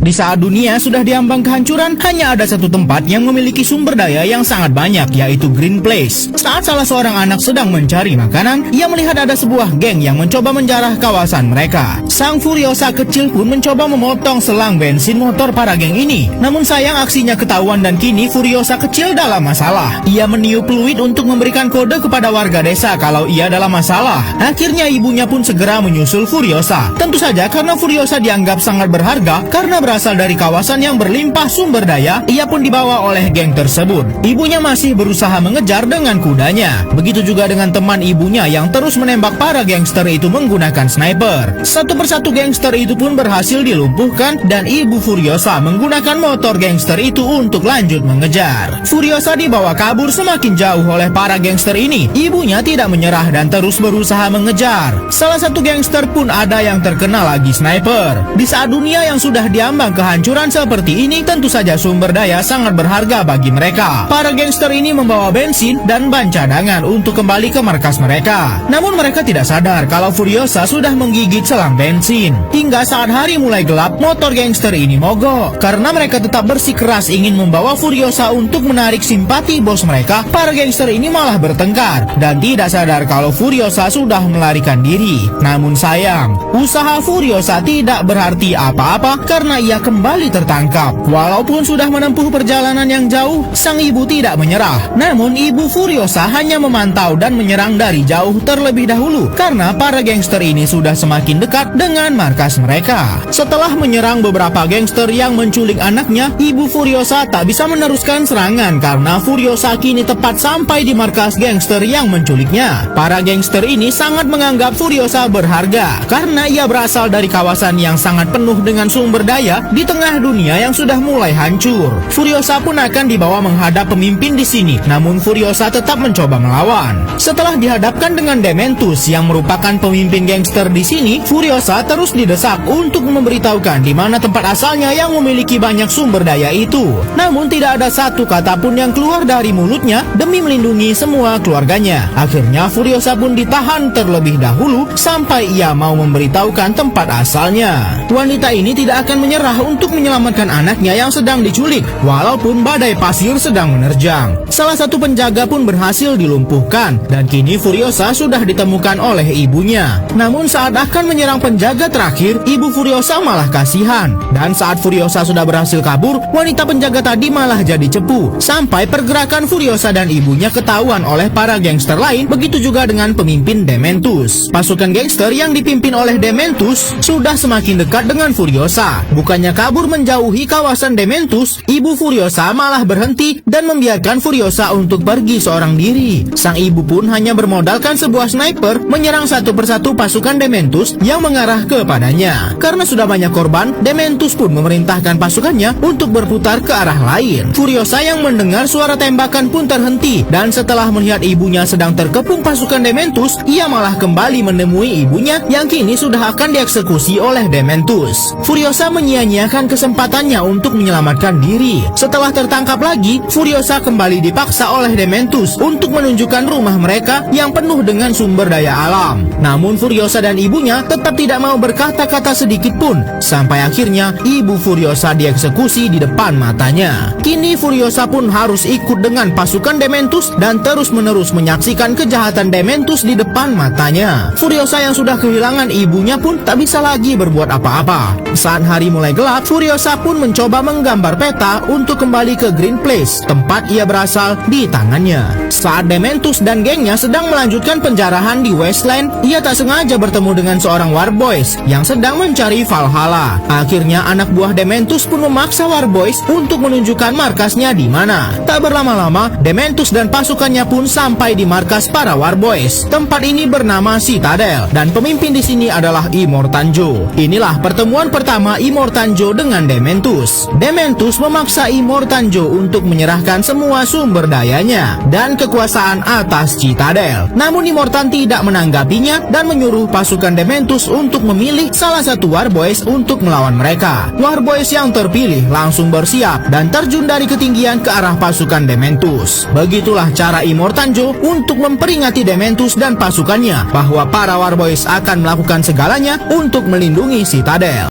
Di saat dunia sudah diambang kehancuran, hanya ada satu tempat yang memiliki sumber daya yang sangat banyak, yaitu Green Place. Saat salah seorang anak sedang mencari makanan, ia melihat ada sebuah geng yang mencoba menjarah kawasan mereka. Sang Furiosa kecil pun mencoba memotong selang bensin motor para geng ini. Namun sayang aksinya ketahuan dan kini Furiosa kecil dalam masalah. Ia meniup peluit untuk memberikan kode kepada warga desa kalau ia dalam masalah. Akhirnya ibunya pun segera menyusul Furiosa. Tentu saja karena Furiosa dianggap sangat berharga karena berasal dari kawasan yang berlimpah sumber daya, ia pun dibawa oleh geng tersebut. Ibunya masih berusaha mengejar dengan kudanya. Begitu juga dengan teman ibunya yang terus menembak para gangster itu menggunakan sniper. Satu persatu gangster itu pun berhasil dilumpuhkan dan ibu Furiosa menggunakan motor gangster itu untuk lanjut mengejar. Furiosa dibawa kabur semakin jauh oleh para gangster ini. Ibunya tidak menyerah dan terus berusaha mengejar. Salah satu gangster pun ada yang terkena lagi sniper. Di saat dunia yang sudah diambang kehancuran seperti ini, tentu saja sumber daya sangat berharga bagi mereka. Para gangster ini membawa bensin dan ban cadangan untuk kembali ke markas mereka. Namun mereka tidak sadar kalau Furiosa sudah menggigit selang bensin. Hingga saat hari mulai gelap, motor gangster ini mogok. Karena mereka tetap bersikeras ingin membawa Furiosa untuk menarik simpati bos mereka, para gangster ini malah bertengkar dan tidak sadar kalau Furiosa sudah melarikan diri. Namun sayang, usaha Furiosa tidak berarti apa-apa karena ia kembali tertangkap. Walaupun sudah menempuh perjalanan yang jauh, sang ibu tidak menyerah. Namun ibu Furiosa hanya memantau dan menyerang dari jauh terlebih dahulu karena para gangster ini sudah semakin dekat dengan markas mereka. Setelah menyerang beberapa gangster yang menculik anaknya, ibu Furiosa tak bisa meneruskan serangan karena Furiosa kini tepat sampai di markas gangster yang menculiknya. Para gangster ini sangat menganggap Furiosa berharga karena ia berasal dari kawasan yang sangat penuh dengan sumber daya di tengah dunia yang sudah mulai hancur. Furiosa pun akan dibawa menghadap pemimpin di sini, namun Furiosa tetap mencoba melawan. Setelah dihadapkan dengan Dementus yang merupakan pemimpin gangster di sini, Furiosa terus didesak untuk memberitahukan di mana tempat asalnya yang memiliki banyak sumber daya itu. Namun tidak ada satu kata pun yang keluar dari mulutnya demi melindungi semua keluarganya. Akhirnya Furiosa pun ditahan terlebih dahulu sampai ia mau memberitahukan tempat asalnya. Wanita ini tidak akan menyerah untuk menyelamatkan anaknya yang sedang diculik walaupun badai pasir sedang menerjang. Salah satu penjaga pun berhasil dilumpuhkan dan kini Furiosa sudah ditemukan oleh ibunya. Namun saat akan menyerang penjaga terakhir, ibu Furiosa malah kasihan. Dan saat Furiosa sudah berhasil kabur, wanita penjaga tadi malah jadi cepu. Sampai pergerakan Furiosa dan ibunya ketahuan oleh para gangster lain, begitu juga dengan pemimpin Dementus. Pasukan gangster yang dipimpin oleh Dementus sudah semakin dekat dengan Furiosa. Bukannya kabur menjauhi kawasan Dementus, ibu Furiosa malah berhenti dan membiarkan Furiosa untuk pergi seorang diri. Sang ibu pun hanya bermodalkan sebuah sniper menyerang satu persatu pasukan Dementus yang mengarah kepadanya. Karena sudah banyak korban, Dementus pun memerintahkan pasukannya untuk berputar ke arah lain. Furiosa yang mendengar suara tembakan pun terhenti dan setelah melihat ibunya sedang terkepung pasukan Dementus, ia malah kembali menemui ibunya yang kini sudah akan dieksekusi oleh Dementus. Furiosa menyia-nyiakan kesempatannya untuk menyelamatkan diri. Setelah tertangkap lagi, Furiosa kembali dipaksa oleh Dementus untuk menunjukkan rumah mereka yang penuh dengan sumber daya alam. Namun Furiosa dan ibunya tetap tidak mau berkata-kata sedikit pun, sampai akhirnya ibu Furiosa dieksekusi di depan matanya. Kini Furiosa pun harus ikut dengan pasukan Dementus dan terus-menerus menyaksikan kejahatan Dementus di depan matanya. Furiosa yang sudah kehilangan ibunya pun tak bisa lagi berbuat apa-apa. Saat hari mulai gelap, Furiosa pun mencoba menggambar peta untuk kembali ke Green Place, tempat ia berasal di tangannya. Saat Dementus dan gengnya sedang melanjutkan penjarahan di Wasteland, ia tak sengaja bertemu dengan seorang Warboys yang sedang mencari Valhalla. Akhirnya anak buah Dementus pun memaksa Warboys untuk menunjukkan markasnya di mana. Tak berlama-lama, Dementus dan pasukannya pun sampai di markas para Warboys. Tempat ini bernama Citadel dan pemimpin di sini adalah Immortanjo. Inilah pertemuan pertama Immortanjo dengan Dementus. Dementus memaksa Immortanjo untuk menyerahkan semua sumber dayanya dan kekuasaan atas Citadel. Namun Immortan tidak menanggapinya dan menyuruh pasukan Dementus untuk memilih salah satu Warboys untuk melawan mereka. Warboys yang terpilih langsung bersiap dan terjun dari ketinggian ke arah pasukan Dementus. Begitulah cara Immortanjo untuk memperingati Dementus dan pasukannya bahwa para Warboys akan melakukan segalanya untuk melindungi Citadel.